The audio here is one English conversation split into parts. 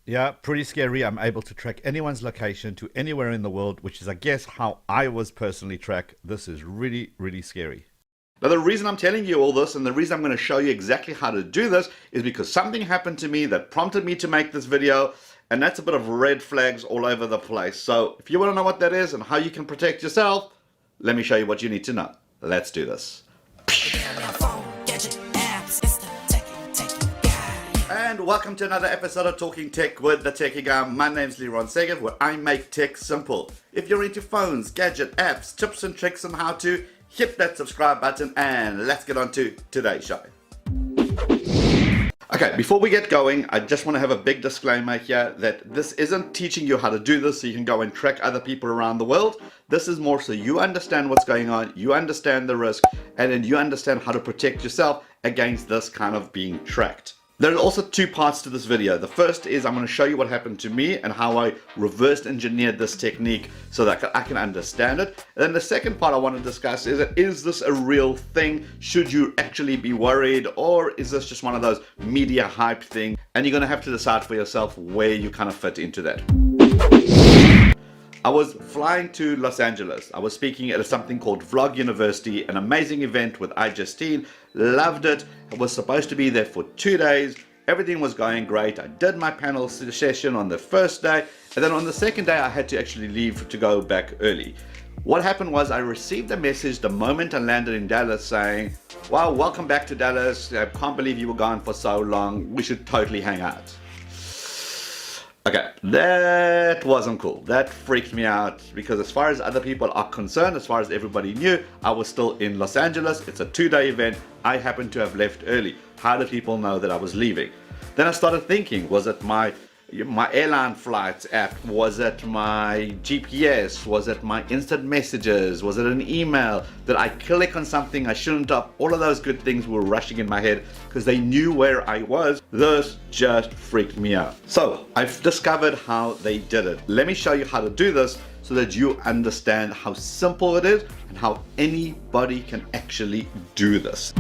Yeah, pretty scary. I'm able to track anyone's location to anywhere in the world, which is, I guess, how I was personally tracked. This is really, really scary. Now, the reason I'm telling you all this and the reason I'm going to show you exactly how to do this is because something happened to me that prompted me to make this video, and that's a bit of red flags all over the place. So if you want to know what that is and how you can protect yourself, let me show you what you need to know. Let's do this. And welcome to another episode of Talking Tech with the Techie Guy. My name's Leron Segev, where I make tech simple. If you're into phones, gadget, apps, tips and tricks on how to, hit that subscribe button and let's get on to today's show. Okay, before we get going, I just want to have a big disclaimer here that this isn't teaching you how to do this so you can go and track other people around the world. This is more so you understand what's going on, you understand the risk, and then you understand how to protect yourself against this kind of being tracked. There are also two parts to this video. The first is I'm going to show you what happened to me and how I reverse engineered this technique so that I can understand it. And then the second part I want to discuss is this a real thing? Should you actually be worried, or is this just one of those media hype things? And you're going to have to decide for yourself where you kind of fit into that. I was flying to Los Angeles. I was speaking at something called Vlog University, an amazing event with iJustine. Loved it. I was supposed to be there for 2 days. Everything was going great. I did my panel session on the first day, and then on the second day I had to actually leave to go back early. What happened was I received a message the moment I landed in Dallas saying, "Wow, welcome back to Dallas. I can't believe you were gone for so long. We should totally hang out." Okay, that wasn't cool. That freaked me out because as far as other people are concerned, as far as everybody knew, I was still in Los Angeles. It's a 2-day event. I happened to have left early. How did people know that I was leaving? Then I started thinking, was it my airline flights app? Was it my GPS? Was it my instant messages? Was it an email? Did I click on something I shouldn't have? All of those good things were rushing in my head because they knew where I was. This just freaked me out. So I've discovered how they did it. Let me show you how to do this so that you understand how simple it is and how anybody can actually do this.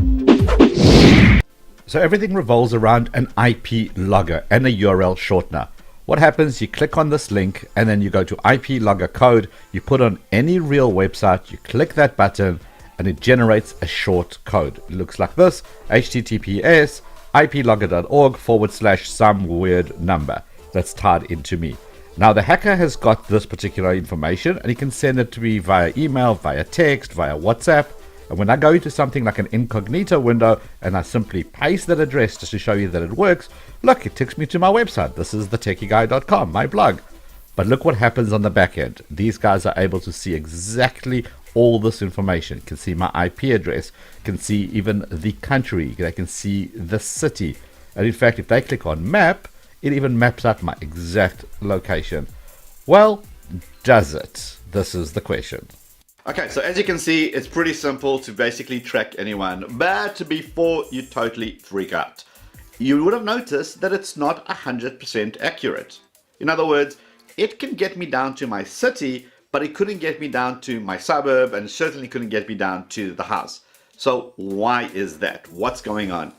So everything revolves around an IP logger and a URL shortener. What happens, you click on this link and then you go to IP logger code, you put on any real website, you click that button and it generates a short code. It looks like this: https iplogger.org / some weird number that's tied into me. Now the hacker has got this particular information and he can send it to me via email, via text, via WhatsApp. And when I go into something like an incognito window and I simply paste that address just to show you that it works, look, it takes me to my website. This is thetechieguy.com, my blog. But look what happens on the back end. These guys are able to see exactly all this information. You can see my IP address, can see even the country, they can see the city. And in fact, if they click on map, it even maps out my exact location. Well, does it? This is the question. Okay, so as you can see, it's pretty simple to basically track anyone, but before you totally freak out, you would have noticed that it's not 100% accurate. In other words, it can get me down to my city, but it couldn't get me down to my suburb and certainly couldn't get me down to the house. So why is that? What's going on?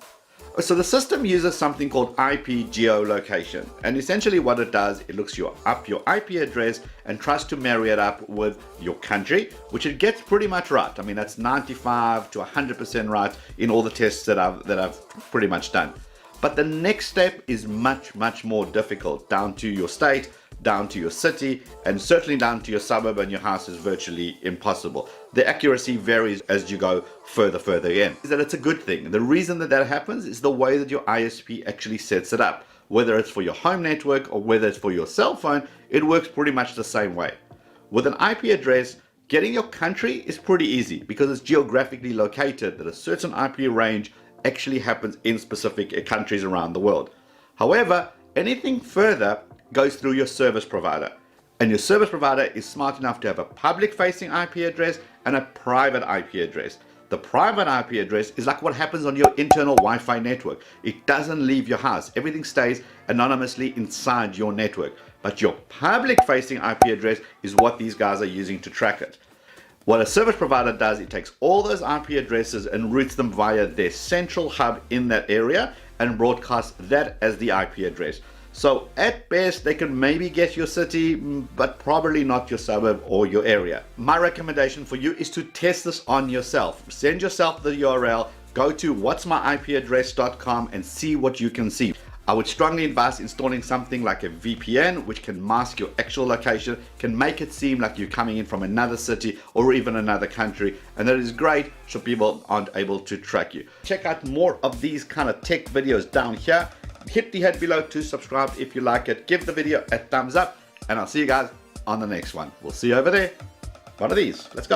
So the system uses something called IP geolocation, and essentially what it does, it looks up your IP address and tries to marry it up with your country, which it gets pretty much right. I mean, that's 95 to 100% right in all the tests that I've pretty much done. But the next step is much more difficult. Down to your state, down to your city, and certainly down to your suburb and your house is virtually impossible. The accuracy varies as you go further in. Is that it's a good thing. The reason that happens is the way that your ISP actually sets it up. Whether it's for your home network or whether it's for your cell phone, it works pretty much the same way. With an IP address, getting your country is pretty easy because it's geographically located that a certain IP range actually happens in specific countries around the world. However, anything further goes through your service provider. And your service provider is smart enough to have a public facing IP address and a private IP address. The private IP address is like what happens on your internal Wi-Fi network. It doesn't leave your house. Everything stays anonymously inside your network. But your public facing IP address is what these guys are using to track it. What a service provider does, it takes all those IP addresses and routes them via their central hub in that area and broadcasts that as the IP address. So at best, they can maybe get your city, but probably not your suburb or your area. My recommendation for you is to test this on yourself. Send yourself the URL, go to whatsmyipaddress.com and see what you can see. I would strongly advise installing something like a VPN, which can mask your actual location, can make it seem like you're coming in from another city or even another country, and that is great so people aren't able to track you. Check out more of these kind of tech videos down here. Hit the head below to subscribe if you like it. Give the video a thumbs up, and I'll see you guys on the next one. We'll see you over there. One of these. Let's go.